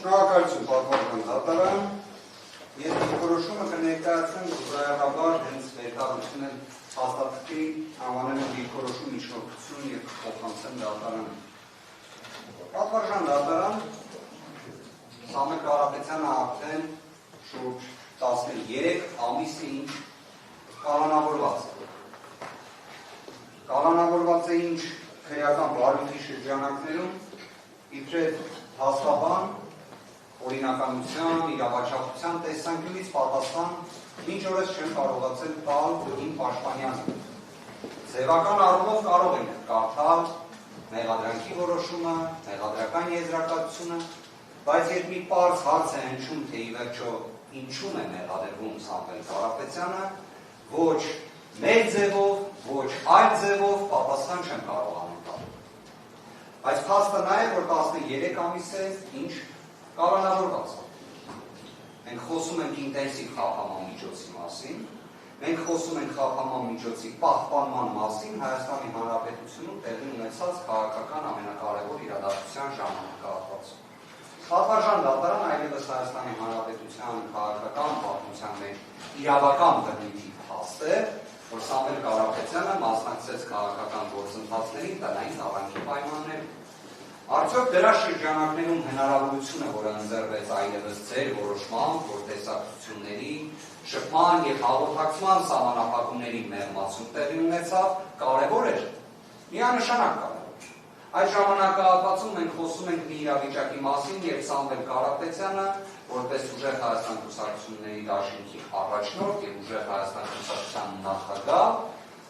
Շնորհակալություն պատմական դատարան, ես դիրքորոշումը կներկայացնեմ զայաղաբար հենց ներկայացնեմ հաստատքի անվանելու դիրքորոշում իշխորտություն և փոխանցեմ դատարան։ Պատմական դատարան Սամվել Կարապետյանը արդեն շուրջ 13 ամիսի ինչ կալանավորված է։ Կալանավորված է ինչ քրեական բարույթի շրջանակներում իբրև հաստաբան օրինականության, իրավաչափության տեսանկյունից պատասխան մինչ օրս չեմ կարողացել տալ իմ պաշտպանյանը։ Ձևական առումով կարող ենք կարդալ մեղադրանքի որոշումը, մեղադրական եզրակացությունը, բայց երբ մի պարզ հարց է հնչում, թե ի վերջո ինչու՞մ է մեղադրվում Սամվել Կարապետյանը, ոչ մեր ձևով, ոչ այլ ձևով պատասխան չեմ կարողանում տալ։ Բայց փաստը նա է, որ 13 ամիս է, ինչ կալանավորված է։ Մենք խոսում ենք ինտենսիվ խափանման միջոցի մասին, մենք խոսում ենք խափանման միջոցի պահպանման մասին Հայաստանի Հանրապետությունում տեղի ունեցած քաղաքական ամենակարևոր իրադարձության ժամանակահատվածում։ Պատվարժան դատարան այլևս Հայաստանի Հանրապետության քաղաքական պատմության մեջ իրավական բնույթի փաստ է, որ Սամվել Կարապետյանը մասնակցեց քաղաքական գործընթացներին տնային տաղանքի պայմաններում։ Արդյոք դրա շրջանակներում հնարավորությունը, որ ընձեռվեց այլևս ձեր որոշմամբ, որ տեսակցությունների, շփման և հաղորդակցման սահմանափակումների մեղմացում տեղի ունեցավ, կարևոր էր, միանշանակ կարևոր։ Այդ ժամանակահատվածում մենք խոսում ենք մի իրավիճակի մասին, երբ Սամվել Կարապետյանը, որպես ուժեղ Հայաստան կուսակցությունների դաշինքի առաջնորդ և ուժեղ Հայաստան կուսակցության նախագահ,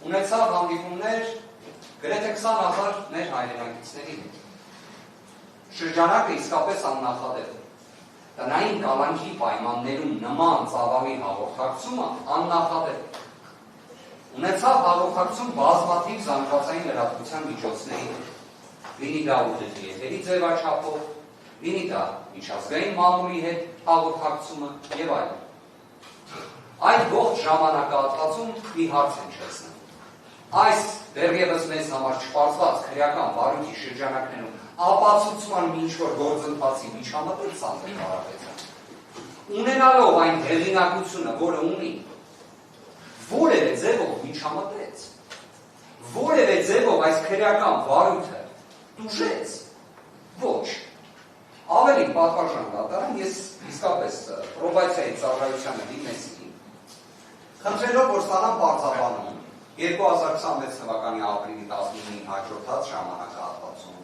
ունեցավ հանդիպումներ գրեթե 20,000 մեր հայրենակիցների հետ։ Շրջանակը իսկապես աննախադեպ է։ Տնային կալանքի պայմաններում նման ծավալի հաղորդակցումը աննախադեպ է։ Ունեցավ հաղորդակցում բազմաթիվ զանգվածային լրատվության միջոցների հետ։ Լինի դա ուղիղ եթերի ձևաչափով, լինի դա միջազգային մամուլի հետ հաղորդակցումը եւ այլն։ Այդ ողջ ժամանակահատվածում մի հարց են չեսնում։ Այս դեռևս մեզ համար չպարզված քրեական բարույթի շրջանակներում ապացուցման ինչ-որ գործընթացի միջամտել Սամվել Կարապետյանը։ Ունենալով այն հեղինակությունը, որը ունի, որևէ ձևով միջամտեց, որևէ ձևով այս քրեական բարույթը տուժեց, ոչ։ Ավելի պատվարժան դատարան, ես իսկապես պրոբացիայի ծառայությանը դիմեցի, խնդրելով, որ ստանամ պարզաբանում 2026 թվականի ապրիլի 19-ին հաջորդած ժամանակահատվածում,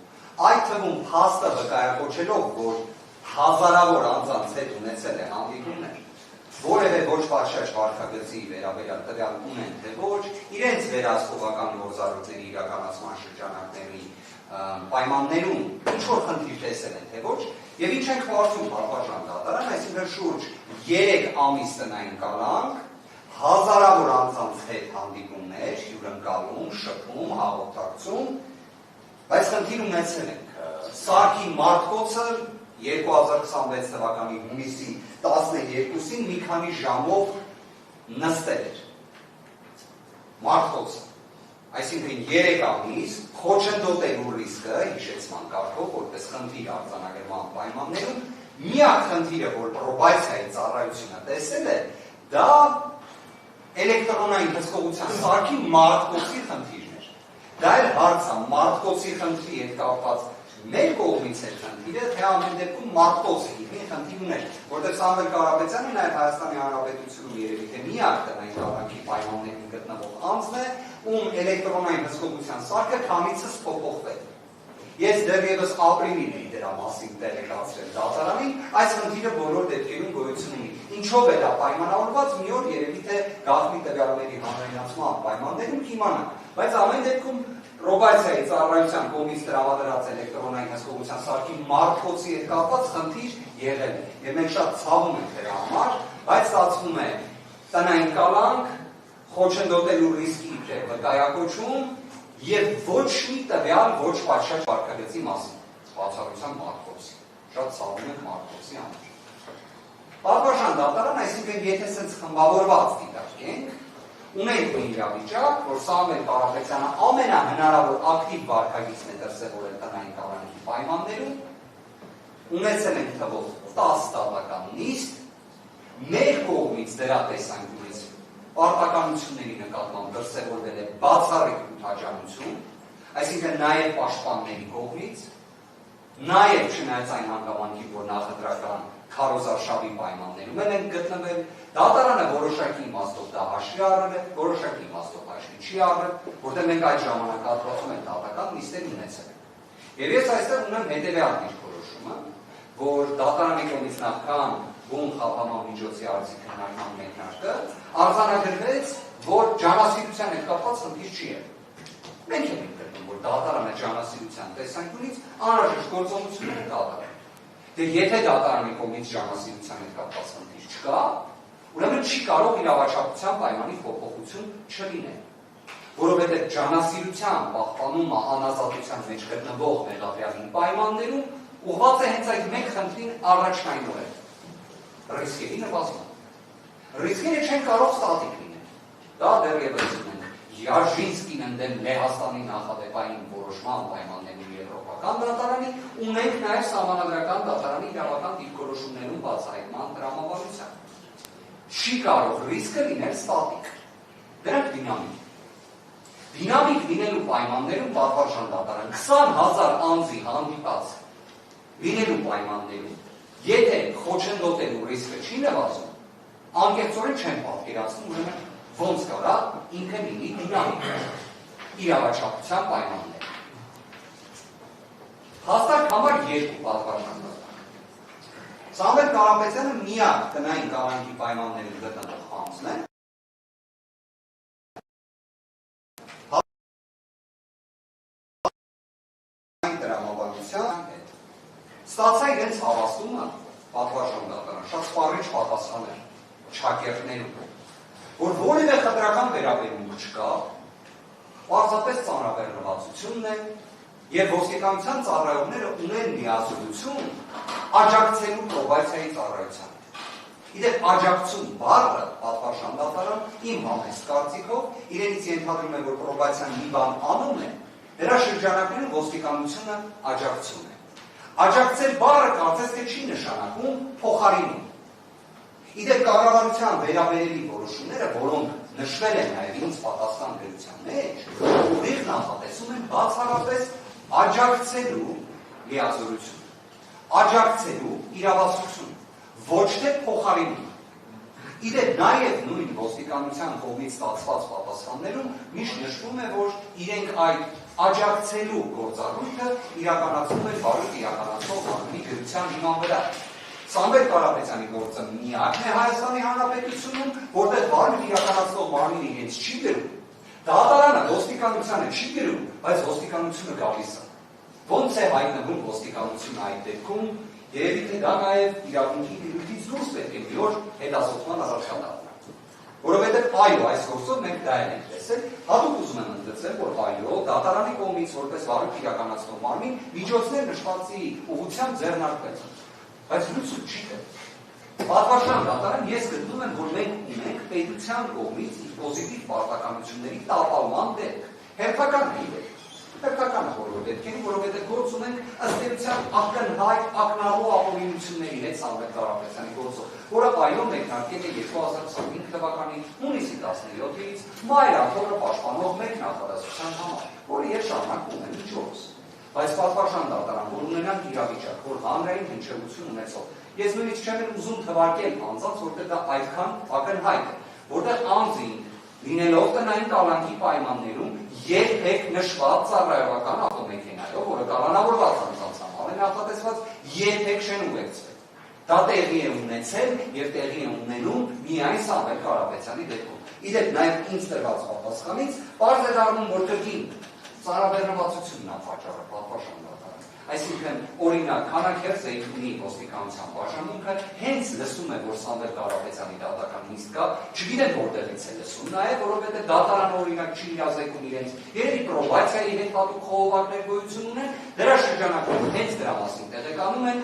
այդ թվում փաստը վկայակոչելով, որ հազարավոր անձանց հետ ունեցել է հանդիպումներ, որևէ ոչ պատշաճ վարքագծի վերաբերյալ տվյալ ունեն, թե ոչ, իրենց վերահսկողական գործառույթների իրականացման շրջանակների պայմաններում ինչ-որ խնդիր տեսել են, թե ոչ, եւ ինչ ենք փորձում պատվարժան դատարան, այսինքն շուրջ 3 ամիս տնային կալանք, հազարավոր անձանց հետ հանդիպումներ, հյուրընկալում, շփում, հաղորդակցում, բայց խնդիր ունեցել ենք։ Սարգի մարտկոցը 2026 թվականի հունիսի 12-ին մի քանի ժամով նստել էր։ Մարտկոցը, այսինքն 3 ամիս խոչընդոտելու ռիսկը հիշեցման կարգով, որպես խնդիր արձանագրման պայմաններում, միակ խնդիրը, որ պրոբացիայի ծառայությունը տեսել է, դա էլեկտրոնային հսկողության սարքի մարտկոցի խնդիրն էր։ Դա էլ հարց է, մարտկոցի խնդրի հետ կապված մեր կողմից էր խնդիրը, թե ամեն դեպքում մարտկոցը մի խնդիր ուներ, որտեղ Սամվել Կարապետյանը նաև Հայաստանի Հանրապետությունում երևի թե միակ տնային կալանքի պայմաններում գտնվող անձն է, ում էլեկտրոնային հսկողության սարքը քանիցս փոփոխվել։ Ես դեռևս ապրիլին էի դրա մասին տեղեկացրել դատարանին, այս խնդիրը բոլոր դեպքերում գոյություն ունի։ Ինչով է դա պայմանավորված, մի օր երևի թե գաղտնի տվյալների հանրայնացման պայմաններում կիմանանք, բայց ամեն դեպքում պրոբացիայի ծառայության կողմից տրամադրած էլեկտրոնային հսկողության սարքի մարտկոցի հետ կապված խնդիր եղել է։ Եվ մենք շատ ցավում ենք դրա համար, բայց ստացվում է տնային կալանք, խոչընդոտելու ռիսկի վկայակոչում եւ ոչ մի տվյալ ոչ պատշաճ վարքագծի մասին, բացառությամբ մարտկոցի։ Շատ ցավում ենք մարտկոցի համար։ Պատվարժան դատարան, այսինքն եթե սենց խմբավորված դիտարկենք, ունենք մի իրավիճակ, որ Սամվել Կարապետյանը ամենահնարավոր ակտիվ վարքագիծն է դրսևորել տնային կալանքի պայմաններում, ունեցել ենք թվով 10 դատական նիստ, մեր կողմից դրա տեսանկյունից պարտականությունների նկատմամբ դրսևորվել է բացառիկ քութաջանություն, այսինքն նաև պաշտպանների կողմից, նաև չնայած այն հանգամանքին, որ նախընտրական քարոզարշավի պայմաններում են գտնվել, դատարանը որոշակի իմաստով դա հաշվի առել է, որոշակի իմաստով հաշվի չի առել, որտեղ մենք այդ ժամանակահատվածում են դատական նիստեր ունեցել ենք։ Եվ ես այստեղ ունեմ հետևյալ դիրքորոշումը, որ դատարանի կողմից նախքան բուն խափանման միջոցի արդի քննարկման մեկնարկը արձանագրվեց, որ ջանասիրության հետ կապված խնդիր չի եղել։ Մենք ենք գտնում, որ դատարանը ջանասիրության տեսանկյունից անհրաժեշտ գործողություններ է կատարել։ Դե եթե դատարանի կողմից ջանասիրության հետ կապված խնդիր չկա, ուրեմն չի կարող իրավաչափության պայմանի փոփոխություն չլինել, որովհետև ջանասիրության պահպանումը անազատության մեջ գտնվող մեղադրյալի պայմաններում ուղղված է հենց այդ մեկ խնդրին առաջնայինորեն ռիսկերի նվազման։ Ռիսկերը չեն կարող ստատիկ լինել։ Դա դեռևս ունենք Յարժինսկին ընդդեմ Լեհաստանի նախադեպային որոշման պայմաններում եվրոպական դատարանի, ունենք նաև սահմանադրական դատարանի իրավական դիրքորոշումներում բացահայտման տրամաբանության։ Չի կարող ռիսկը լինել ստատիկ։ Դրանք դինամիկ։ Դինամիկ լինելու պայմաններում պատվարժան դատարան 20,000 անձի հանդիպած լինելու պայմաններում, եթե խոչընդոտելու ռիսկը չի նվազում, անկեղծորեն չեն պատկերացնում, ուրեմն ոնց կարա ինքը լինի դինամիկ իրավաչափության պայմաններ։ Հաստատ համար 2 պատվարժան դատարան։ Սամվել Կարապետյանը միակ տնային կալանքի պայմաններում գտնվող անձն է, ստացա իրենց հավաստումը պատվարժան դատարան, շատ սպառիչ պատասխաներ չակերտներում, որ որևէ խտրական վերաբերմունք չկա, պարզապես ծանրաբեռնվածությունն է եւ ոստիկանության ծառայողները ունեն միազորություն աջակցելու պրոբացիայի ծառայությանը։ Իդեպ աջակցում բառը պատվարժան դատարան իմ համեստ կարծիքով իրենից ենթադրում է, որ պրոբացիան մի բան անում է, դրա շրջանակներում ոստիկանությունը աջակցում է։ Աջակցել բառը կարծես թե չի նշանակում փոխարինում։ Իդեպ կառավարության վերաբերելի որոշումները, որոնք նշվել են նաև ինձ պատասխան գրության մեջ, ուղիղ նախատեսում են բացառապես աջակցելու լիազորություն, աջակցելու իրավասություն, ոչ թե փոխարինում։ Իդեպ նաև նույն ոստիկանության կողմից ստացված պատասխաններում միշտ նշվում է, որ իրենք այդ աջակցելու գործառույթը իրականացնում է բարույթ իրականացող մարմնի գրության հիման վրա։ Սամվել Կարապետյանի գործը միակն է Հայաստանի Հանրապետությունում, որտեղ բարույթ իրականացող մարմինը իրենց չի գրում, դատարանը ոստիկանությանը չի գրում, բայց ոստիկանությունը գալիս է։ Ոնց է հայտնվում ոստիկանությունը այդ դեպքում, երևի թե դա նաև իրավունքի դիրույթից դուրս պետք է մի օր հետազոտման առարկա դառնա։ Որովհետև այո, այս գործով մենք դա ենք տեսել, հատուկ ուզում եմ ընդգծել, որ այո, դատարանի կողմից որպես բարույթ իրականացնող մարմին միջոցներ նշվածի ուղղությամբ ձեռնարկվեց, բայց լուծում չի դեռ։ Պատվարժան դատարան ես գտնում եմ, որ մենք ունենք պետության կողմից իր պոզիտիվ պարտականությունների տապալման դեպք, հերթական է իդեպ։ Հերթական է բոլոր դեպքերում, որովհետև գործ ունենք ըստ էության ակնհայտ ակնառու ապօրինությունների հետ Սամվել Կարապետյանի գործով, որը այո մեկնարկել է 2025 թվականի հունիսի 17-ից մայր ամսօրը պաշտպանող մեկ նախադասության համար, որը ես շարունակում եմ մինչ օրս։ Բայց պատվարժան դատարան, որ ունենանք իրավիճակ, որ հանրային հնչեղություն ունեցող, ես նույնիսկ չեմ ուզում թվարկել անձանց, որտեղ դա այդքան ակնհայտ է, որտեղ անձին լինելով տնային կալանքի պայմաններում երբեք նշված ծառայողական ավտոմեքենայով, որը կալանավորված անձանց համար է նախատեսված, երբեք չեն ուղեկցվել։ Դա տեղի է ունեցել եւ տեղի է ունենում միայն Սամվել Կարապետյանի դեպքում։ Իդեպ նաեւ ինձ տրված պատասխանից պարզ է դառնում, որ կրկին ծառաբեռնվածությունն է պատճառը պատվարժան դատարան։ Այսինքն, օրինակ, քանակերձ ունի ոստիկանության բաժանմունքը, հենց լսում է, որ Սամվել Կարապետյանի դատական նիստ կա, չգիտեմ որտեղից է լսում, նաև որովհետև դատարանը օրինակ չի իրազեկում իրենց, երևի պրոբացիայի հետ հատուկ խողովակներ գոյություն ունեն, դրա շրջանակներում հենց դրա մասին տեղեկանում են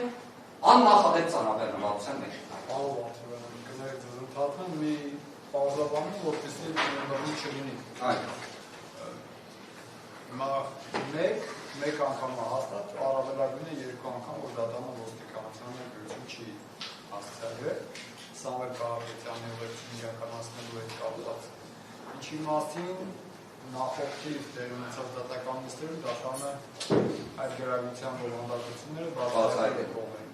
աննախադեպ ծառաբեռնվածության մեջ։ Ընդհատում մի պարզաբանում, որպեսզի նորմալ չլինի։ Հիմա մեկ անգամ հաստատ առավելագույնը 2 անգամ որ դատանը ոստիկան ոստիկանությանը գրություն չի հասցրել Սամվել Կարապետյանի ուղեկցությունը իրականացնելու հետ կապված։ Ինչի մասին նախորդիվ դեր ունեցած դատական նիստերում դատարանը այդ գրավության բովանդակությունները բացահայտել են։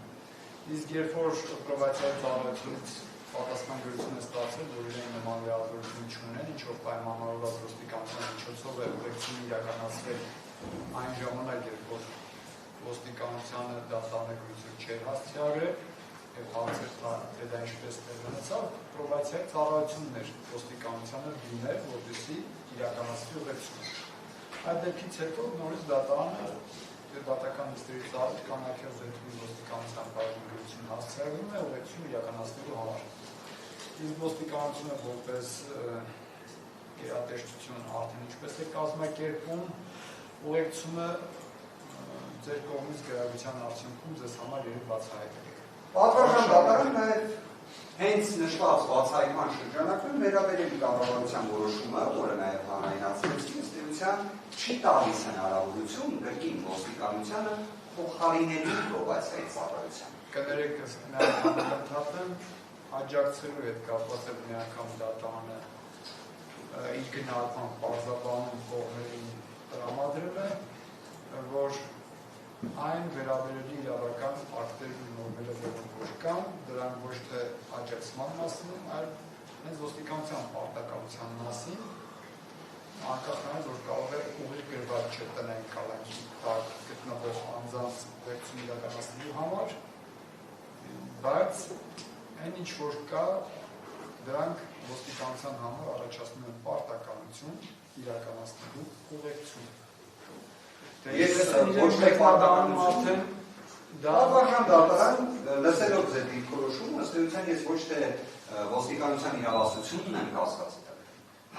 Իսկ երբ որ պրովացիայի ծառայությունից պատասխան գրություն է ստացել, որ իրեն նման լիազորություն չունեն, ինչ-որ պայմանավորված ոստիկանության միջոցով է ուղեկցությունը իրականացվել այն ժամանակ, երբ որ ոստիկանությանը դատարանը գրություն չէր հասցեագրել եւ հարցեր թե դա ինչպես ունեցավ, պրովացիայի ծառայությունն էր ոստիկանությանը դիմել, որպեսզի իրականացվի ուղեկցությունը։ Այդ դեպքից հետո նորից դատարանը դատական նիստերից առաջ կանակել զեկույցի ոստիկանության բարեգործություն հասցեագրում է ուղեկցություն իրականացնելու համար։ Իսկ ոստիկանությունը որպես գերատեսչություն արդեն ինչպես է կազմակերպում ուղեկցումը ձեր կողմից գրավության արդյունքում ձեզ համար երբ բացահայտել եք։ Պատվարժան դատարանը նաև հենց նշված բացահայտման շրջանակում վերաբերել կառավարության որոշումը, որը նաև հանրայնացրեցին, ըստ էության չի տալիս հնարավորություն կրկին ոստիկանությանը փոխարինելու պրովացիայի ծառայությանը։ Կներեք նաև համընդհատեմ աջակցելու հետ կապված է մի անգամ դատարանը իր գնահատման պարզաբանում կողմերին տրամադրել է, որ այն վերաբերելի իրավական ակտերի նորմերը որ կան, դրանք ոչ թե աջակցման մասին, այլ հենց ոստիկանության պարտականության մասին, անկախ նրանից, որ կարող է ուղիղ գրված չէ տնային կալանքի տակ գտնվող անձանց ուղեկցություն իրականացնելու համար, բայց այն ինչ որ կա, դրանք ոստիկանության համար առաջացնում են պարտականություն իրականացնելու ուղեկցություն։ Ես ոչ թե պարտականություն Պատվարժան դատարան լսելով ձեր դիրքորոշումը, ըստ էության ես ոչ թե ոստիկանության իրավասությունն եմ կասկածի տակ,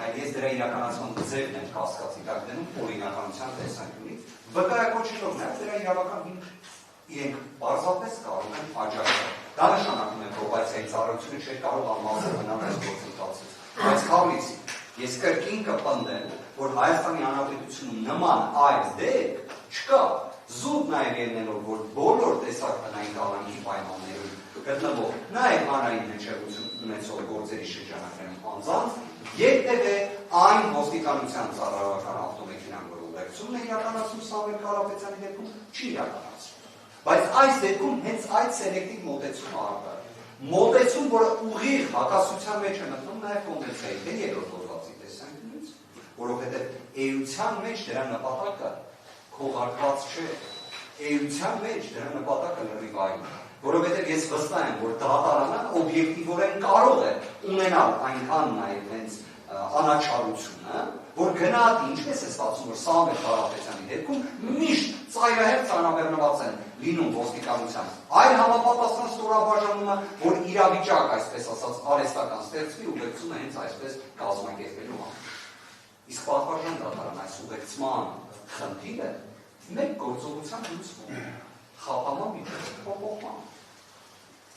այլ ես դրա իրականացման ձևն եմ կասկածի տակ դնում օրինականության տեսանկյունից, վկայակոչելով նաև դրա իրավական հիմք իրենք պարզապես կարող են աջակցել։ Դա նշանակում է պրոբացիայի ծառայությունը չէր կարող անմասը մնալ այս գործընթացից։ Բայց խաղից ես կրկին կպնդեմ, որ Հայաստանի Հանրապետությունում նման այլ դեպք չկա։ Զուտ նաև ելնելով, որ բոլոր տեսակ տնային կալանքի պայմաններում գտնվող նաև հանրային հնչեղություն ունեցող գործերի շրջանակներում անձանց երբևէ այն ոստիկանության ծառայական ավտոմեքենան, որ ուղեկցումն է իրականացում Սամվել Կարապետյանի դեպքում, չի իրականացվում։ Բայց այս դեպքում հենց այդ սելեկտիվ մոտեցումը արտար։ Մոտեցում, որը ուղիղ հակասության մեջ է մտնում նաև կոնվենցիայի դե երկրորդ հոդվածի տեսանկյունից, որովհետև էության մեջ դրա նպատակը քողարկված չէ, էության մեջ դրա նպատակը լրիվ այն է, որովհետև ես վստահ եմ, որ դատարանը օբյեկտիվորեն կարող է ունենալ այնքան նաև հենց անաչառությունը, որ գնահատի, ինչպես է ստացվում, որ Սամվել Կարապետյանի դեպքում միշտ ծայրահեղ ծանրաբեռնված են լինում ոստիկանության այլ համապատասխան ստորաբաժանումը, որ իրավիճակ, այսպես ասած, արհեստական ստեղծվի ուղեկցումը հենց այսպես կազմակերպելու համար։ Իսկ պատվարժան դատարան այս ուղեկցման խնդիրը մեկ գործողության լուծվում է, խափանման միջոցով փոփոխման։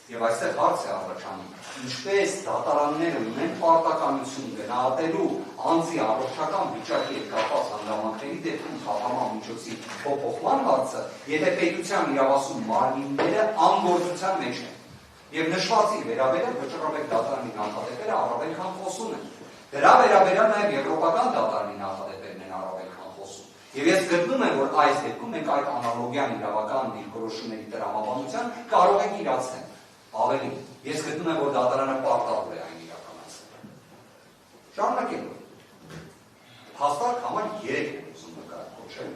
Եվ այստեղ հարց է առաջանում, ինչպես դատարանները ունեն պարտականություն գնահատելու անձի առողջական վիճակի հետ կապված հանգամանքների դեպքում խափանման միջոցի փոփոխման հարցը, եթե պետության իրավասու մարմինները անգործության մեջ են։ Եվ նշվածի վերաբերյալ վճռաբեկ դատարանի նախադեպերը առավել քան խոսուն են։ Դրա վերաբերյալ նաև եվրոպական դատարանի նախադեպերն են առավել քան խոսուն։ Եվ ես գտնում եմ, որ այս դեպքում մենք այդ անալոգիան իրավական դիրքորոշումների տրամաբանության կարող ենք իրացնել։ Ավելին, ես գտնում եմ, որ դատարանը պարտավոր է այն իրականացնել։ Շարունակելով, հաստատ համար 3 են ուզում նկատել։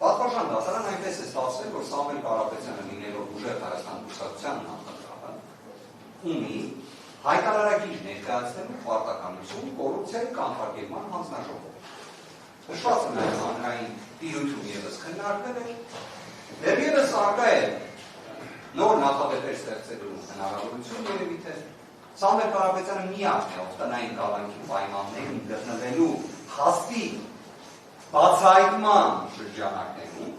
Պատվարժան դատարանը այնպես է ստացվել, որ Սամվել Կարապետյանը լինելով ուժեղ Հայաստան կուսակցության նախագահը ունի հայտարարագիր ներկայացնելու պարտականություն կոռուպցիայի կանխարգելման հանձնաժողով։ Նշված է նաև հանրային տիրույթում ևս քննարկվել է, դեռևս արկա է նոր նախադեպեր ստեղծելու հնարավորություն երևի թե Սամվել Կարապետյանը միակն է տնային կալանքի պայմաններում գտնվելու հաստի բացահայտման շրջանակներում,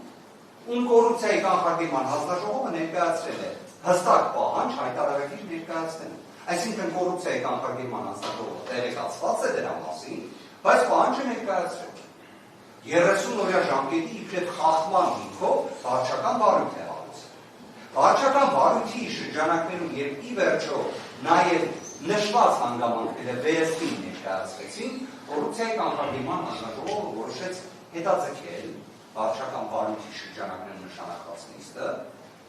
ում կոռուպցիայի կանխարգելման հանձնաժողովը ներկայացրել է հստակ պահանջ հայտարարագիր ներկայացնելու։ Այսինքն կոռուպցիայի կանխարգելման հանձնաժողովը տեղեկացված է դրա մասին, բայց պահանջը ներկայացրել։ 30 օրյա ժամկետի իբրև խախտման հիմքով վարչական բարույթ է հարուցել։ վարչական վարույթի շրջանակներում եւ ի վերջո նաեւ նշված հանգամանքները վերստին ներկայացվեցին, կոռուպցիայի կանխարգելման հանձնաժողովը որոշեց հետաձգել վարչական վարույթի շրջանակներում նշանակված նիստը,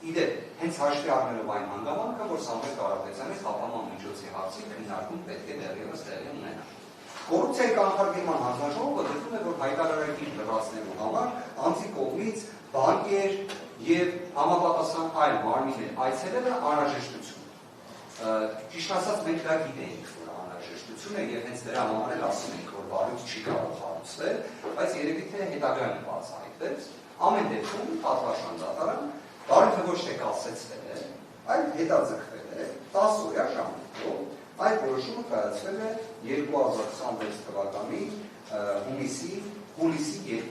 իդեպ հենց հաշվի առնելով այն հանգամանքը, որ Սամվել Կարապետյանի խափանման միջոցի հարցի քննարկում պետք է դեռևս տեղի ունենա։ Կոռուպցիայի կանխարգելման հանձնաժողովը գտնում է, որ հայտարարակիր լրացնելու համար անձի կողմից բանկեր եւ համապատասխան այլ մարմիններ այցելելը անհրաժեշտություն։ Ճիշտ ասած, մենք դա գիտենք, որ անհրաժեշտություն է եւ հենց դրա համար էլ ասում ենք, որ վարույթ չի կարող հարուցվել, բայց երևի թե հետագայում բացահայտվեց։ Ամեն դեպքում պատվարժան դատարան վարույթը ոչ թե կասեցվել է, այլ հետաձգվել է 10 օրյա ժամկետով։ Այդ որոշումը կայացվել է 2026 թվականի հունիսի 2-ին։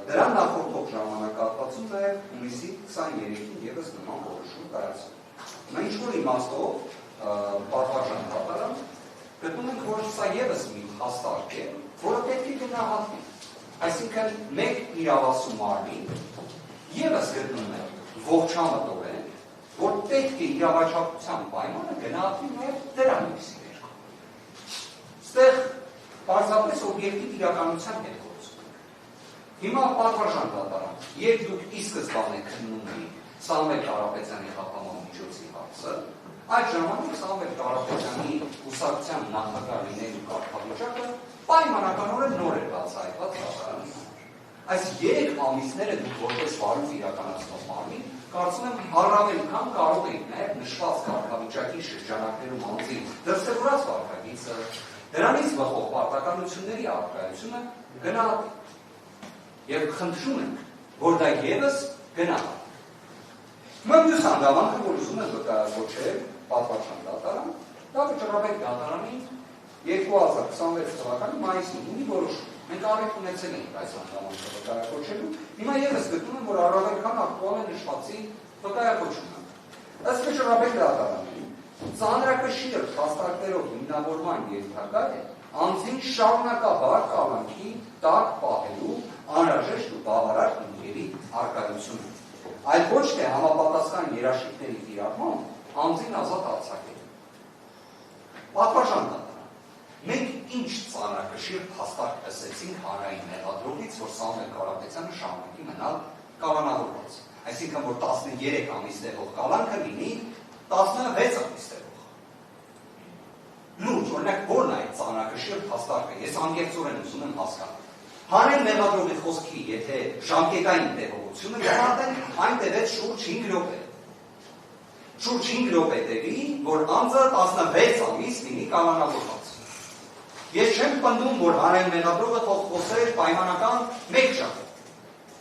Դրան նախորդող ժամանակահատվածում նաև հունիսի 23-ին ևս նման որոշում կայացվել։ Նա ինչ-որ իմաստով պատվարժան դատարան գտնում ենք, որ սա ևս մի հաստատ է, որը պետք է գնահատվի։ Այսինքն մեկ իրավասու մարմին ևս գտնում է ողջամտորեն, որ պետք է իրավաչափության պայմանը գնահատվի նաև դրա մյուսի ներքո։ Ստեղ պարզապես օբյեկտիվ իրականության հետ գործում ենք։ Հիմա պատվարժան դատարան, երբ դուք ի սկզբանե քննում եք Սամվել Կարապետյանի խափանման միջոցի հարցը, այդ ժամանակ Սամվել Կարապետյանի կուսակցության նախագահ լինելու կարգավիճակը պայմանականորեն նոր էր բացահայտված դատարանի համար։ Այս 3 ամիսները դուք որպես վարույթ իրականացնող մարմին, կարծում եմ առավել քան կարող եք նաև նշված կարգավիճակի շրջանակներում անձի դրսևորած վարքագիծը, դրանից բխող պարտականությունների առկայությունը գնահատել։ Եվ խնդրում ենք, որ դա ևս գնահատի։ Հիմա մյուս հանգամանքը, որ ուզում եմ կոչել պատվարժան դատարան, դա վճռաբեկ դատարանի 2026 թվականի մայիսին ունի որոշում։ Մենք առիթ ունեցել ենք այս հանգամանքը վկայակոչելու, հիմա ևս գտնում եմ, որ առավել քան ակտուալ է նշվածի վկայակոչումը։ Ըստ վճռաբեկ դատարանի, ծանրակշիռ փաստարկներով հիմնավորման ենթակա է անձին շարունակաբար կալանքի տակ պահելու անհրաժեշտ ու բավարար հիմքերի առկայությունը, այլ ոչ թե համապատասխան երաշխիքների կիրառմամբ անձին ազատ արձակել։ Պատվարժան դատարան, մենք ինչ ծանրակշիռ փաստարկ լսեցինք հանրային մեղադրողից, որ Սամվել Կարապետյանը շարունակի մնալ կալանավորված։ Այսինքն, որ 13 ամիս տևող կալանքը լինի 16 ամիս տևող։ Լուրջ, օրինակ, որն է այդ ծանրակշիռ փաստարկը, ես անկեղծորեն ուզում եմ հասկանալ։ Հանրային մեղադրողի խոսքի, եթե ժամկետային տևողությունը գնահատենք, այն տևեց շուրջ 5 րոպե։ Շուրջ 5 րոպե տևի, որ անձը 16 ամիս լինի կալանավորված։ Ես չեմ պնդում, որ հանրային մեղադրողը թող խոսեր պայմանական 1 ժամ։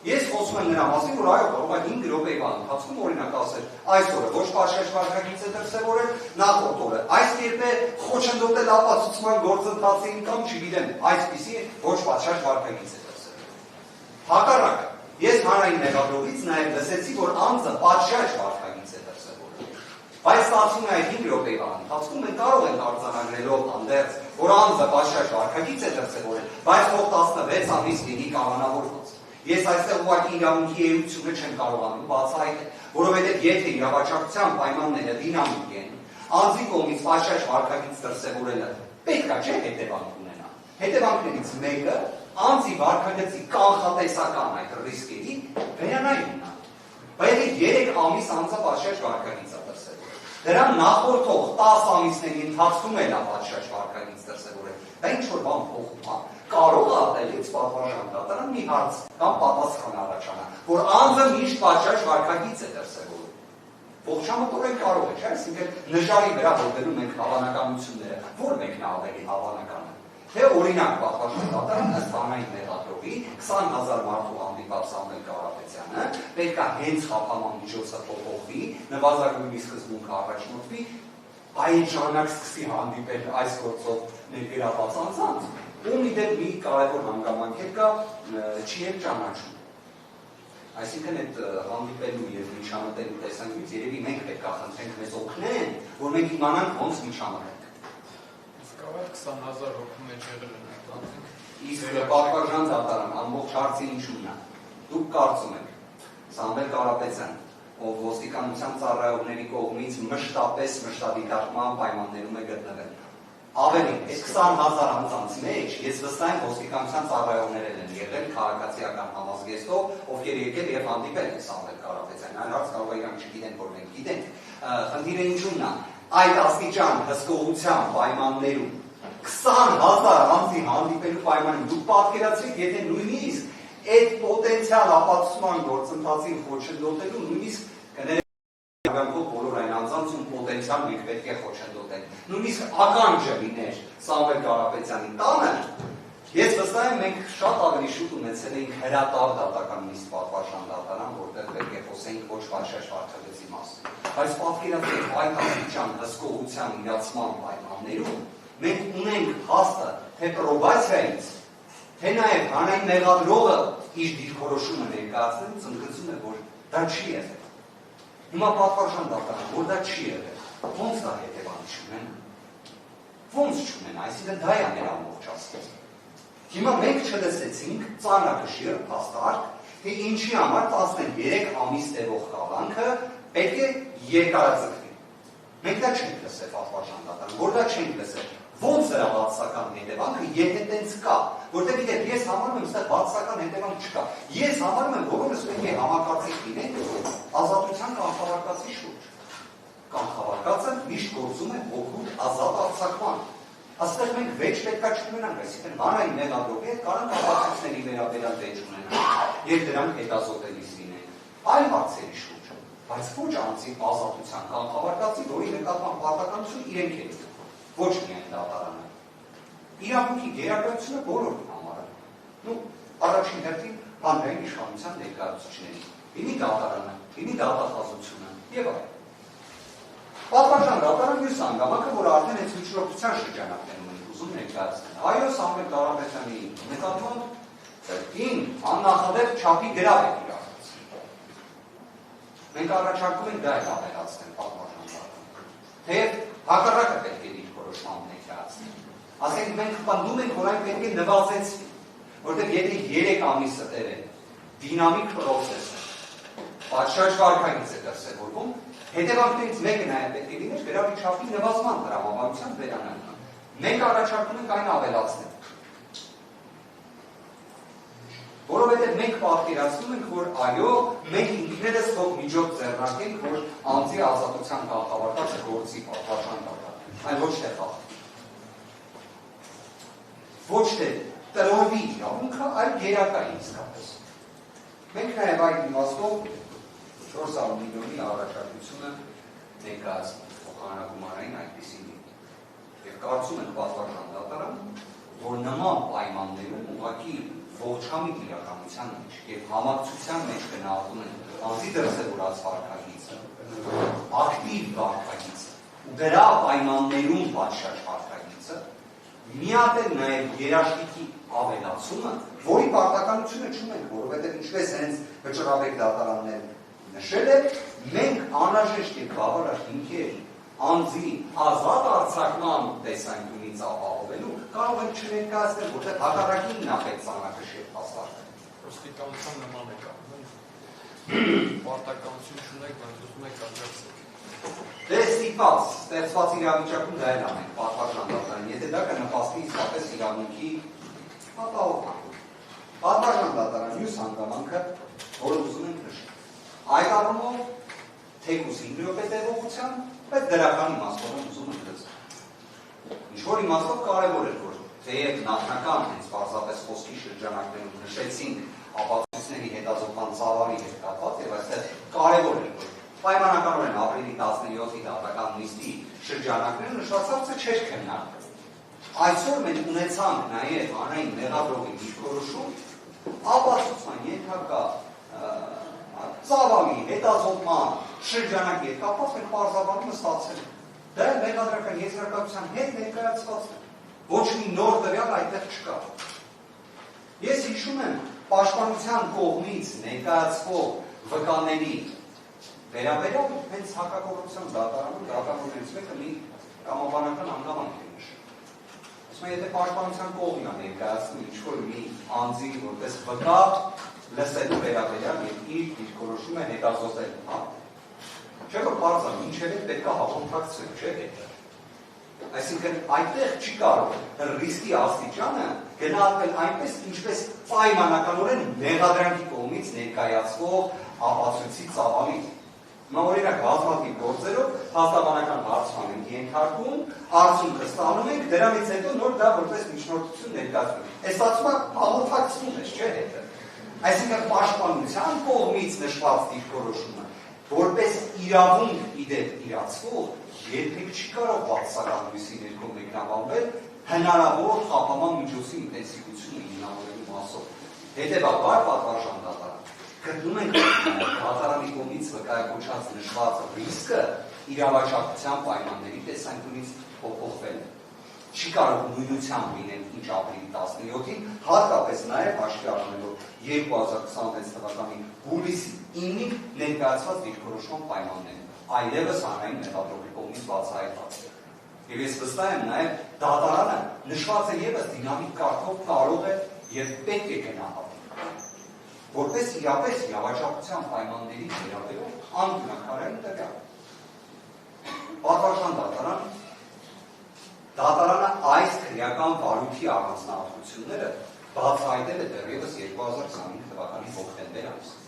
Ես խոսում եմ նրա մասին, որ այո, կարող է 5 րոպեվա ընթացքում օրինակ ասել, այս օրը ոչ պատշաճ վարքագիծ է դրսևորել, նախորդ օրը այս կերպ է խոչընդոտել ապացուցման գործընթացին կամ չգիտեմ, այսպիսի ոչ պատշաճ վարքագիծ է դրսևորել։ Հակառակը, ես հանրային մեղադրողից նաև լսեցի, որ անձը պատշաճ վարքագիծ է դրսևորել։ Բայց ստացվում է այդ 5 րոպեվա ընթացքում մենք կարող ենք արձանագրելով հանդերձ, որ անձը պատշաճ վարքագիծ է դրսևորել, բայց թող 16 ամիս լինի կալանավորված։ Ես այստեղ ուղղակի իրավունքի էությունը չեմ կարողանում բացահայտել, որովհետև եթե իրավաչափության պայմանները դինամիկ են, անձի կողմից պատշաճ վարքագիծ դրսևորելը պետք է չէ հետևանք ունենա։ Հետևանքներից մեկը անձի վարքագծի կանխատեսական այդ ռիսկերի վերանայումն է։ Բայց 3 ամիս անձը պատշաճ վարքագիծ է դրսևորել։ Դրան նախորդող 10 ամիսների ընթացքում էլ է պատշաճ վարքագիծ դրսևորել։ Դա ինչ որ բան փոխում է։ Կարող է ատելից պատվարժան դատարան մի հարց կամ պատասխան առաջանա, որ անձը միշտ պատշաճ վարքագիծ է դրսևորում։ Ողջամտորեն կարող է, չէ՞, այսինքն նժարի վրա որտեղում մենք հավանականությունները, որ մեկն է ավելի հավանական է։ Թե օրինակ պատվարժան դատարան ըստ հանրային մեղադրողի 20,000 մարդու հանդիպած Սամվել Կարապետյանը պետք է հենց խափանման միջոցը փոփոխվի, նվազագույնի սկզբունքը առաջնորդվի, այն ժամանակ սկսի հանդիպել այս գործով ներգրաված անձանց, ում իդեպ մի կարևոր հանգամանք կա, չի էլ ճանաչում։ Այսինքն այդ հանդիպելու եւ միջամտելու տեսանկյունից երևի մենք պետք է խնդրենք մեզ օգնեն, որ մենք իմանանք ոնց միջամտենք։ Իսկ կարող 20,000 հոգու մեջ եղել են այդ անձինք։ Իսկ պատվարժան դատարան ամբողջ հարցի ինչու՞մն է։ Դուք կարծում եք Սամվել Կարապետյան ով ոստիկանության ծառայողների կողմից մշտադիտարկման պայմաններում է գտնվել։ Ավելին, այս 20,000 անձանց մեջ ես վստահ եմ ոստիկանության ծառայողներ են եղել քաղաքացիական համազգեստով, ովքեր եկել եւ հանդիպել են Սամվել Կարապետյանին, այլ հարց կարող է իրանք չգիտեն, որ մենք գիտենք։ Խնդիրը ինչու՞մն է, այդ աստիճան հսկողության պայմաններում 20,000 անձի հանդիպելու պայմանին դուք պատկերացրեք, եթե նույնիսկ այդ պոտենցիալ ապացուցման գործընթացին խոչընդոտելու նույնիսկ կներեք բոլոր այն անձանց ում պոտենցիալ մենք պետք է խոչընդոտենք։ Նույնիսկ ականջը լիներ Սամվել Կարապետյանի տանը, ես վստահ եմ մենք շատ ավելի շուտ ունեցել էինք հրատապ դատական նիստ պատվարժան դատարան, որտեղ պետք է խոսենք ոչ պատշաճ վարչագծի մասին։ Բայց պատկերացրեք այդ աստիճան հսկողության իրացման պայմաններում մենք ունենք հաստը թե պրոբացիայից, թե նաև հանրային մեղադրողը իր դիրքորոշումը ներկայացնելուց ընդգծում է, որ դա չի եղել։ Հիմա պատվարժան դատարան, որ դա չի եղել, ոնց դա հետևանք չունեն։ Ոնց չունեն, այսինքն դա է մեր ամբողջ ասած։ Հիմա մենք չլսեցինք ծանրակշիռ փաստարկ, թե ինչի համար 13 ամիս տևող կալանքը պետք է երկարաձգվի։ Մենք դա չենք լսել պատվարժան դատարան, որ դա չենք լսել։ Ոնց դրա բացասական հետևանքը, եթե տենց կա, որտեղ գիտեք, ես համարում եմ, այստեղ բացասական հետևանք չկա։ Ես համարում եմ, բոլորս պետք է համակարգիչ լինենք ազատության կանխավարկածի շուրջ։ Կանխավարկածը միշտ գործում է օգուտ ազատ արձակման։ Աստեղ մենք վեճ պետքա չունենանք, այսինքն հանրային մեղադրողի հետ կարանք ապացույցների վերաբերյալ վեճ ունենանք, եւ դրանք հետազոտելիս լինենք։ Այլ հարցերի շուրջ, բայց ոչ անձի ազատության կանխավարկածի, որի նկատմամբ պարտականություն իրենք են։ Ոչ միայն դատարանը։ Իրավունքի գերակայությունը բոլորի համար է։ Առաջին հերթին հանրային իշխանության ներկայացուցիչների, լինի դատարանը, լինի դատախազությունը եւ այլն։ Պատվարժան դատարան մյուս հանգամանքը, որ արդեն այս միջնորդության շրջանակներում են ուզում ներկայացնել։ Այո, Սամվել Կարապետյանի նկատմամբ ին աննախադեպ չափի գրավ է իրականացել։ Մենք առաջարկում ենք դա էլ ավելացնել պատվարժան դատարան։ Թեև հակառակը պետք է դիրքորոշման ներկայացնել։ Ասենք մենք պնդում ենք, որ այն պետք է նվազեցվի, որտեղ եթե 3 ամիսը տևել դինամիկ պրոցես է, պատշաճ վարքագիծ է դրսևորվում, հետևանքներից մեկը նաև պետք է լիներ գրավի չափի նվազման տրամաբանության վերանայման։ Մենք առաջարկում ենք այն ավելացնել։ Որովհետև մենք պատկերացնում ենք, որ այո, մենք ինքներս թող միջոց ձեռնարկենք, որ անձի ազատության կանխավարկածը գործի պատվարժան դատարան, այլ ոչ թե խախտի։ Ոչ թե տրորվի իրավունքը, այլ գերակային իսկապես։ Մենք նաև այդ իմաստով 400 միլիոնի առաջարկությունը ներկայացնում փոխանակումային այդպիսի լինի։ Եվ կարծում ենք պատվարժան դատարան, որ նման պայմաններում ուղղակի ողջամիտ իրականության մեջ եւ համակցության մեջ գնահատում են անձի դրսևորած վարքագիծը, ակտիվ վարքագիծը, ու դրա պայմաններում պատշաճ վարքագիծը, միատել նաեւ երաշխիքի ավելացումը, որի պարտականությունը չունենք, որովհետեւ ինչպես հենց վճռաբեկ դատարաններ նշել է, մենք անհրաժեշտ եւ բավարար հիմքեր անձի ազատ արձակման տեսանկյունից ապահովելու կարող ենք չներկայացնել, որտեղ հակառակին նախ ծանրակշիռ փաստարկը։ Ոստիկանության նման է կապում։ Պարտականություն չունեք, բայց ուզում եք աջակցեք։ Դե ստեղծված իրավիճակում դա էլ անենք, պատվարժան դատարան, եթե դա կնպաստի իսկապես իրավունքի ապահովման։ Պատվարժան դատարան մյուս հանգամանքը, որը ուզում ենք նշել։ Այդ առումով թեկուզ 5 րոպե տևողության, բայց դրական իմաստով ուզում ենք լցնել։ Ինչ-որ իմաստով կարևոր էր, որ թեև նախնական հենց պարզապես խոսքի շրջանակներում նշեցինք ապացույցների հետազոտման ծավալի հետ կապված, եւ այստեղ կարևոր էր, որ պայմանականորեն ապրիլի 17-ի դատական նիստի շրջանակներում նշված հարցը չէր քննարկվել։ Այսօր մենք ունեցանք նաեւ հանրային մեղադրողի դիրքորոշում, ապացուցման ենթակա ծավալի հետազոտման շրջանակի հետ կապված մենք պարզաբանումը ստացել ենք։ Դա մեղադրական եզրակացության հետ ներկայացված է։ Ոչ մի նոր տվյալ այդտեղ չկա։ Ես հիշում եմ պաշտպանության կողմից ներկայացվող վկաների վերաբերյալ հենց հակակոռուպցիոն դատարանում դատավորներից մեկը մի կամաբանական հանգամանք է նշել։ Ասում եմ, եթե պաշտպանության կողմն է ներկայացնում ինչ-որ մի անձի որպես վկա լսելու վերաբերյալ եւ իր դիրքորոշումը հետազոտել, հա, Չէ՞ որ բարձր ինչև է պետք է հաղորդակցվենք, չէ՞ հետը։ Այսինքն այդտեղ չի կարող ռիսկի աստիճանը գնահատվել այնպես, ինչպես պայմանականորեն մեղադրանքի կողմից ներկայացվող ապացույցի ծավալի։ Հիմա օրինակ բազմաթիվ գործերով հաստաբանական հարցման ենք ենթարկում, արդյունքը ստանում ենք, դրանից հետո նոր դա որպես միջնորդություն ներկայացնում։ Այս ասումը հաղորդակցվում է, չէ՞ հետը։ Այսինքն պաշտպանության կողմից նշված դիրքորոշումը որպես իրավունք իդեպ իրացվող երբեք չի կարող բացասական լույսի ներքո մեկնաբանվել հնարավոր խափանման միջոցի ինտենսիվությունը հիմնավորելու մասով։ Հետևաբար պատվարժան դատարան գտնում ենք դատարանի կողմից վկայակոչած նշված ռիսկը իրավաչափության պայմանների տեսանկյունից փոփոխվել է։ Չի կարող նույնությամբ լինել ինչ ապրիլի 17-ին, հատկապես նաև հաշվի առնելով 2026 թվականի հուլիսի 9-ին ներկայացված դիրքորոշման պայմանները, այլևս հանրային մեղադրողի կողմից բացահայտված է։ Եվ ես վստահ եմ նաև դատարանը նշված է ևս դինամիկ կարգով կարող է եւ պետք է գնահատել, որպես իրապես իրավաչափության պայմանների վերաբերող անկյունաքարային տվյալ։ Պատվարժան դատարանը այս քրեական վարույթի առանձնահատկությունները բացահայտել է դեռևս 2025 թվականի հոկտեմբեր ամսին։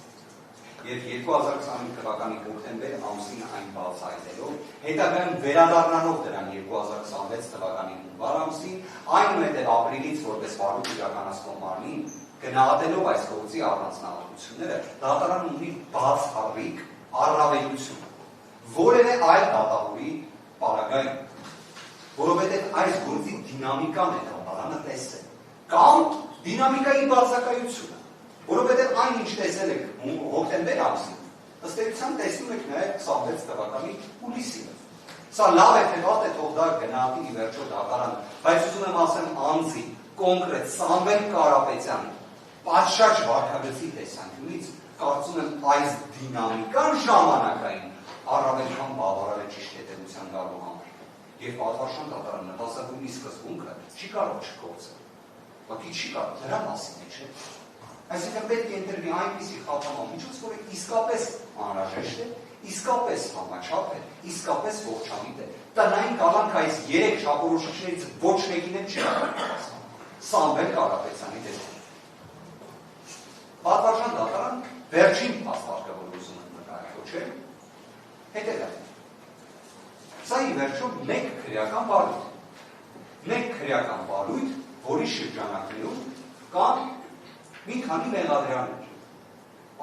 Եվ 2025 թվականի հոկտեմբեր ամսին այն բացահայտելով, հետագայում վերադառնալով դրան 2026 թվականի հունվար ամսին, այնուհետև ապրիլից որպես վարույթ իրականացնող մարմին գնահատելով այս գործի առանձնահատկությունները, դատարանը ունի բացառիկ առավելություն որևէ այլ դատավորի պարագայում, որովհետև այս գործի դինամիկան է դատարանը տեսել, կամ դինամիկայի բացակայությունը, որովհետև այն ինչ տեսել եք հոկտեմբեր ամսին, ըստ էության տեսնում եք նաև 26 թվականի հուլիսին։ Սա լավ է թե վատ է, թող դա գնահատի ի վերջո դատարանը, բայց ուզում եմ ասեմ անձի կոնկրետ Սամվել Կարապետյանի պատշաճ վարքագծի տեսանկյունից կարծում եմ այս դինամիկան ժամանակային առավել քան բավարար է ճիշտ հետևության գալու համար։ Եվ պատվարժան դատարանը նպաստակույնի սկզբունքը չի կարող չգործել։ Ուղղակի չի կարող, դրա մասին է, չէ՞։ Այսինքն պետք է ընտրվի այնպիսի խափանման միջոց, որը իսկապես անհրաժեշտ է, իսկապես համաչափ է, իսկապես ողջամիտ է։ Տնային կալանք այս 3 չափորոշիչներից ոչ մեկին էլ չի կարող Սամվել Կարապետյանի դեպքում։ Պատվարժան դատարան վերջին փաստարկը, որ ուզում եմ նկարահանել, հետևյալն է։ Սա ի վերջո մեկ քրեական վարույթ, որի շրջանակներում կան մի քանի մեղադրյալներ։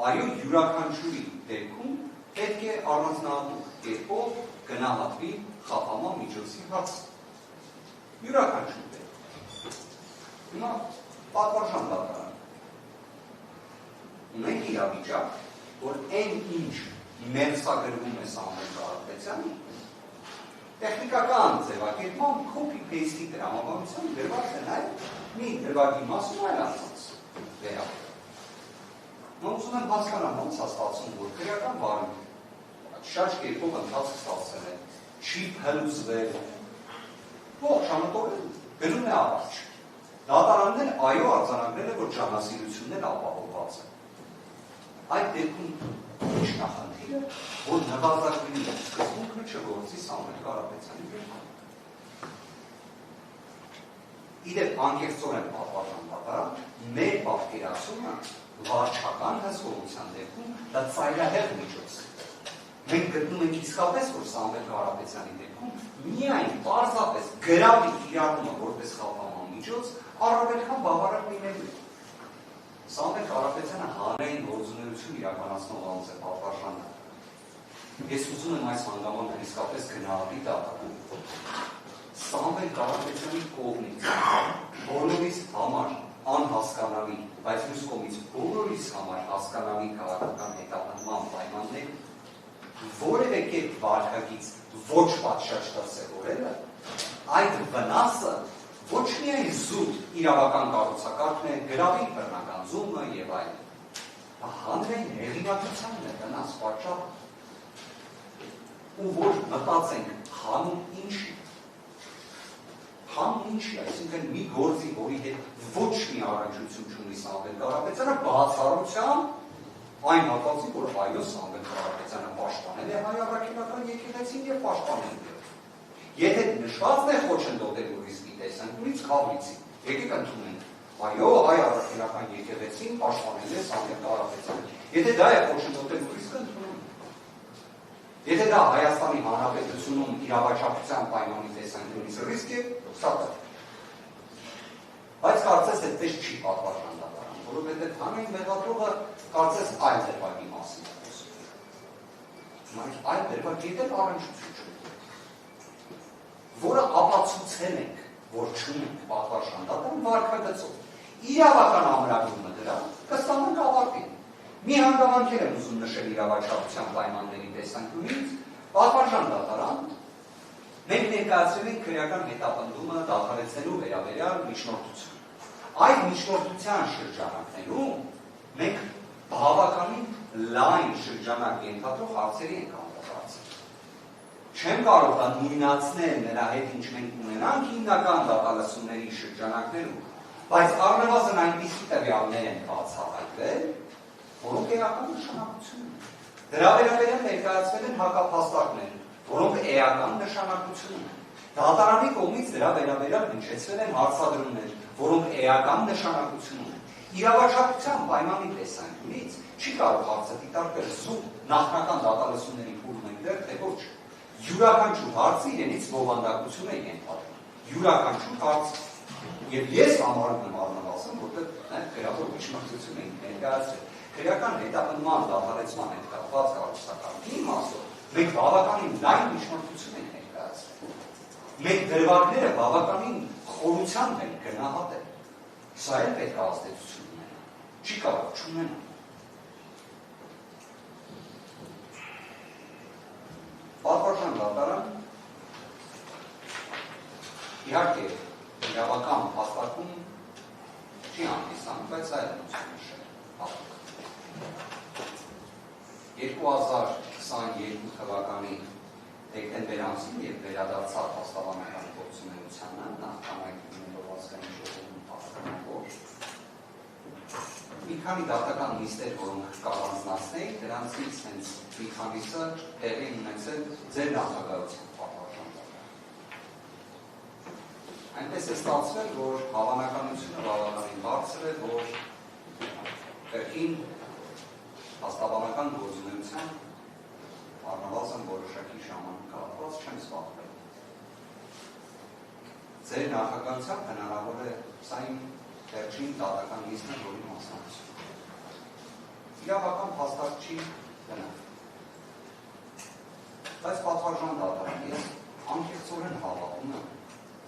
Այո, յուրաքանչյուրի դեպքում պետք է առանձնահատուկ կերպով գնահատվի խափանման միջոցի հարցը։ Յուրաքանչյուր դեպքում։ Հիմա պատվարժան դատարանը ունենք իրավիճակ, որ այն ինչ մերսագրվում է Սամվել Կարապետյանի, տեխնիկական ձևակերպման copy-paste-ի տրամաբանությամբ գրված է նաև մի դրվագի մասում այլ ասած վերաբերել։ Ուզում եմ հասկանալ ոնց է ստացվում, որ քրեական վարույթ շատ կերպով ընթացք ստացել է, չի փլուզվել, ողջ անոտորեն գնում է առաջ։ Դատարանն էլ այո արձանագրել է, որ ջանասիրությունն ապահովված է։ Այդ դեպքում ինչ նախնդիրը, որ նվազագույնի սկզբունքը չգործի Սամվել Կարապետյանի դեպքում։ Իդեպ անկեղծորեն պատվարժան դատարան, մեր պատկերացումը վարչական հսկողության դեպքում դա ծայրահեղ միջոց է։ Մենք գտնում ենք իսկապես, որ Սամվել Կարապետյանի դեպքում միայն պարզապես գրավի կիրառումը որպես խափանման միջոց առավել քան բավարար լինելու է։ Սամվել Կարապետյանը հանրային գործունեություն իրականացնող անձ է պատվարժանը։ Ես ուզում եմ այս հանգամանքը իսկապես գնահատի դատարանում։ Սամվել Կարապետյանի կողմից բոլորիս համար անհասկանալի, բայց մյուս կողմից բոլորիս համար հասկանալի քաղաքական հետապնդման պայմաններ որևէ կերպ վարքագից ոչ պատշաճ դրսևորելը, այդ վնասը ոչ միայն զուտ իրավական կառուցակարգն է, գրավի բռնականձումը եւ այլն, հանրային հեղինակությանն է վնաս պատճառը, ու որ մտածենք հանուն ինչի, այսինքն մի գործի, որի հետ ոչ մի առնչություն չունի Սամվել Կարապետյանը, բացառությամբ այն հատվածի, որ այո Սամվել Կարապետյանը պաշտպանել պաշտպանել է հայ առաքելական եկեղեցին եւ պաշտպանել է։ Եթե նշվածն է խոչընդոտելու ռիսկի տեսանկյունից քավիցի, եկեք ընդունենք, այո, հայ առաքելական եկեղեցին պաշտպանել է Սամվել Կարապետյանը։ Եթե դա է խոչընդոտելու ռիսկը, ընդունում ենք։ Եթե դա Հայաստանի Հանրապետությունում իրավաչափության պայմանի տեսանկյունից ռիսկ է, սա դա։ Բայց կարծես այդպես չի պատվարժան դատարան, որովհետև հանրային մեղադրողը կարծես այլ դեպքի մասին է խոսում։ Այլ դեպք գիտել առնչություն չունի, որը ապացուցել ենք, որ չունենք պատվարժան դատարան վարքագծով։ Իրավական ամրագրումը դրա կստանանք ավարտին։ Մի հանգամանքեր եմ ուզում նշել իրավաչափության պայմանների տեսանկյունից, պատվարժան դատարան մենք ներկայացրել ենք քրեական հետապնդումը դադարեցնելու վերաբերյալ միջնորդություն։ Այդ միջնորդության շրջանակներում մենք բավականին լայն շրջանակ ենթադրող հարցերի ենք անդրադարձել։ Չեմ կարող նույնացնել նրա հետ ինչ մենք ունենանք հիմնական դատալսումների շրջանակներում, բայց առնվազն այնպիսի տվյալներ են բացահայտվել, որոնք էական նշանակություն ունեն։ Դրա վերաբերյալ ներկայացվել են հակափաստարկներ, որոնք էական նշանակություն ունեն։ Դատարանի կողմից դրա վերաբերյալ հնչեցվել են հարցադրումներ, որոնք էական նշանակություն ունեն։ Իրավաչափության պայմանի տեսանկյունից չի կարող հարցը դիտարկել զուտ նախնական դատալսումների փուլում են դեռ, թե ոչ։ Յուրաքանչյուր հարցը իրենից բովանդակություն է ենթադրում։ Յուրաքանչյուր հարց, եւ ես համարում եմ առնվազն, որտեղ գրավոր միջնորդություն են ներկայացրել։ Քրեական հետապնդման դադարեցման հետ կապված կառուցվածքի իմաստով մենք բավականին լայն միջնորդություն ենք ներկայացրել։ Մենք դրվագները բավականին խորությամբ ենք գնահատել։ Սա էլ պետք է ազդեցություն ունենա։ Չի կարող չունենա։ Պատվարժան դատարան իհարկե իրավական հաստատում չի հանդիսանում, բայց այլ նշել։ 2022 թվականի դեկտեմբեր ամսին, երբ վերադարձավ հաստատանական գործունեությանը, նախքան այդ ազգային ժողովում հաստատանավոր, մի քանի դատական նիստեր, որոնք կառանձնացնեի, դրանցից հենց մի քանիսը տեղի ունեցել ձեր նախագահության պատվարժան դատարանում։ Այնպես է ստացվել, որ հավանականությունը բավականին բարձր է, որ կրկին հաստատանական գործունեության առնվազն որոշակի ժամանակահատված չեմ զբաղվել։ Ձեր նախագահությամբ հնարավոր է սա իմ վերջին դատական նիստն է, որի մասնակցում։ Իրավական փաստարկ չի գնալ։ Բայց պատվարժան դատարան ես անկեղծորեն հավատում եմ,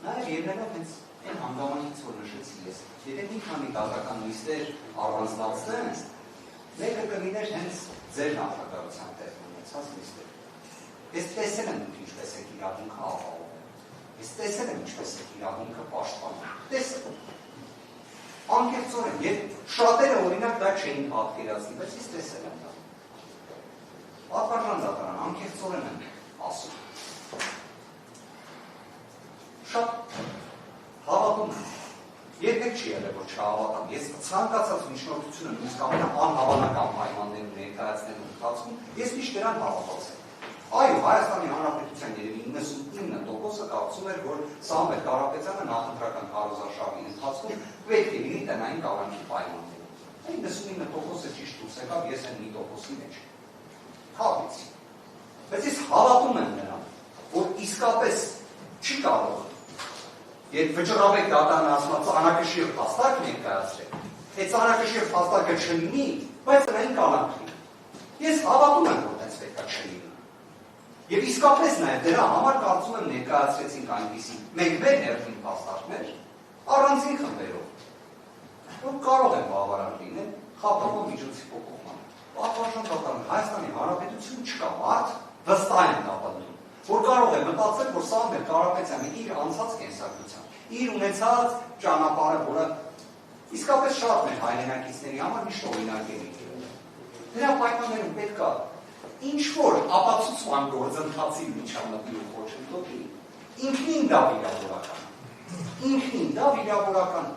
նաև ելնելով հենց այն հանգամանքից, որ նշեցի ես, եթե մի քանի դատական նիստեր առանձնացնեն, մեկը կլիներ հենց ձեր նախագահության տեղ ունեցած նիստեր։ Ես տեսել եմ ինչպես եք իրավունքը ապահովել։ Ես տեսել եմ ինչպես եք իրավունքը պաշտպանում։ Տեսել եմ։ Անկեղծորեն, եւ շատերը օրինակ դա չէին պատկերացնի, բայց ես տեսել եմ դա։ Պատվարժան դատարան, անկեղծորեն եմ ասում։ Շատ հավատում եմ։ Երբեք չի եղել, որ չհավատամ։ Ես ցանկացած միջնորդությունը նույնիսկ անհավանական պայմաններում ներկայացնելու ընթացքում ես միշտ դրան հավատացել եմ։ Այո, Հայաստանի Հանրապետության երևի 99%-ը կարծում էր, որ Սամվել Կարապետյանը նախընտրական քարոզարշավի ընթացքում պետք է լինի տնային կառավարքի պայմաններում։ 99%-ը ճիշտ դուրս եկավ, ես այն 1%-ի մեջ հավատացի։ Բայց ես հավատում եմ նրան, որ իսկապես չի կարող Երբ վճռաբեկ դատարանը ասում է ծանրակշիռ փաստարկ ներկայացրել, այդ ծանրակշիռ փաստարկը չլինի, բայց դրային կանանք լինի։ Ես հավատում եմ, որ այդպես պետք է չլինի։ Եվ իսկապես նաև դրա համար կարծում եմ ներկայացրեցինք այնպիսի մենք մեր հերթին փաստարկներ առանձին խմբերով, որ կարող են բավարար լինել խափանող միջոցի փոփոխման։ Պատվարժան դատարան Հայաստանի Հանրապետություն չկա մարդ վստահ են դատում, որ կարող է մտածել, որ Սամվել Կարապետյանը իր անցած կենսագրությամբ, իր ունեցած ճանապարհը, որը իսկապես շատ մեր հայրենակիցների համար միշտ օրինակ է եղել։ Դրա պայմաններում պետք է ինչ-որ ապացուցման գործընթացի միջամտի ու խոչընդոտի, ինքնին դա վիրավորական։ Ինքնին դա վիրավորական։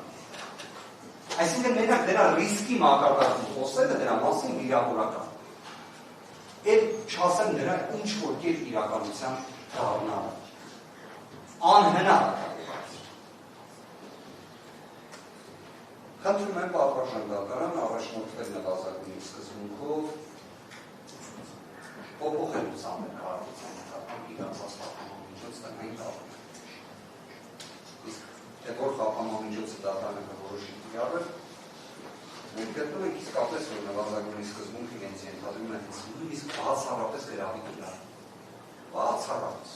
Այսինքն մենակ դրա ռիսկի մակարդակում խոսելը դրա մասին վիրավորական։ էլ չասեմ նրա ինչ-որ կերպ իրականության դառնալը։ Անհնար է։ Խնդրում եմ պատվարժանդակարան առաջնորդվել նվազագույն սկզբունքով փոփոխել ուսանող կառավարության իրենց հաստատամամիջոց տնային դառնալը։ Իսկ թե որ խափամամիջոցը դառնալը որոշի իրավը, մենք գտնում ենք իսկապես, որ նվազագույն սկզբունքը իրենց ենթադրում է նույնիսկ բացառապես գրավի դրան։ Բացառապես։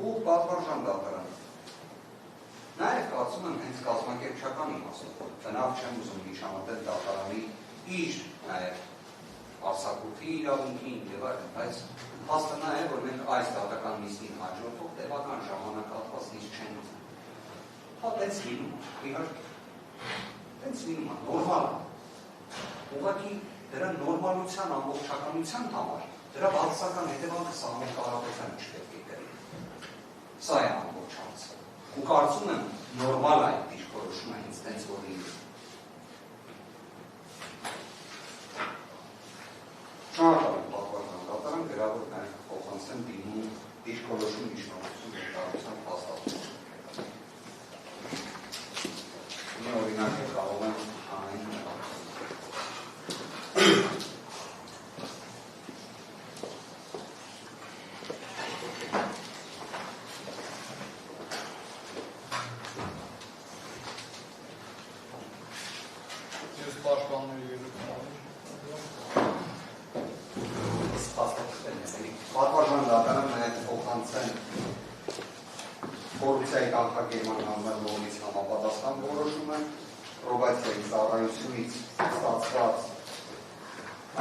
Ու պատվարժանդակարան նաև կարծում եմ հենց կազմակերպչական իմաստով, բնավ չեմ ուզում միջամտել դատարանի իր նաև արձակուրդի իրավունքին եւ այլն, բայց փաստը նա է, որ մենք այս դատական նիստին հաջորդող տևական ժամանակահատված նիստ չենք ուզում։ Հա տենց լինում, իհարկե, տենց լինում է, նորմալ է։ Ուղղակի դրա նորմալության ամբողջականության համար դրա բացասական հետևանքը սահման կառավարությանը չպետք է կրի։ Սա է ամբողջ հարցը։ Ու կարծում եմ նորմալ է այդ դիրքորոշումը հենց տենց որ լինի։ Շնորհակալ եմ պատվարժանդակարան գրավոր նաև փոխանցեմ դիմում դիրքորոշում իշխանություն ներկայացան հաստատություն։ Մի օրինակ կարող եմ այն պատվարժանդակարան նաև փոխանցեն կոռուպցիայի կանխարգելման հանձնաժողովից համապատասխան որոշումը, պրոբացիայի ծառայությունից ստացված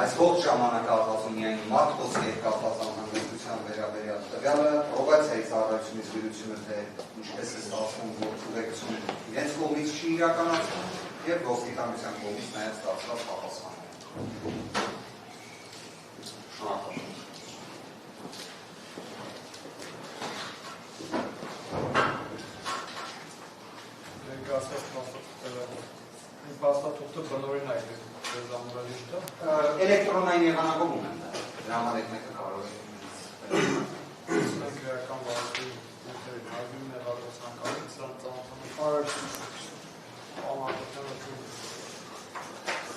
այս ողջ ժամանակահատվածում միայն մարդ խոսքի կապված անհանգստության վերաբերյալ տվյալը, պրոբացիայի ծառայությունից գրությունը, թե ինչպես է ստացվում, որ ուղեկցությունը իրենց կողմից չի իրականացվում եւ ոստիկանության կողմից նաև ստացված պատասխանը։ Շնորհակալ եմ։ Փաստաթուղթը բնորին այդ է, դեզամուրալիշտը։ Էլեկտրոնային եղանակով ունեն դա, դրա համար այդ մեկը կարող է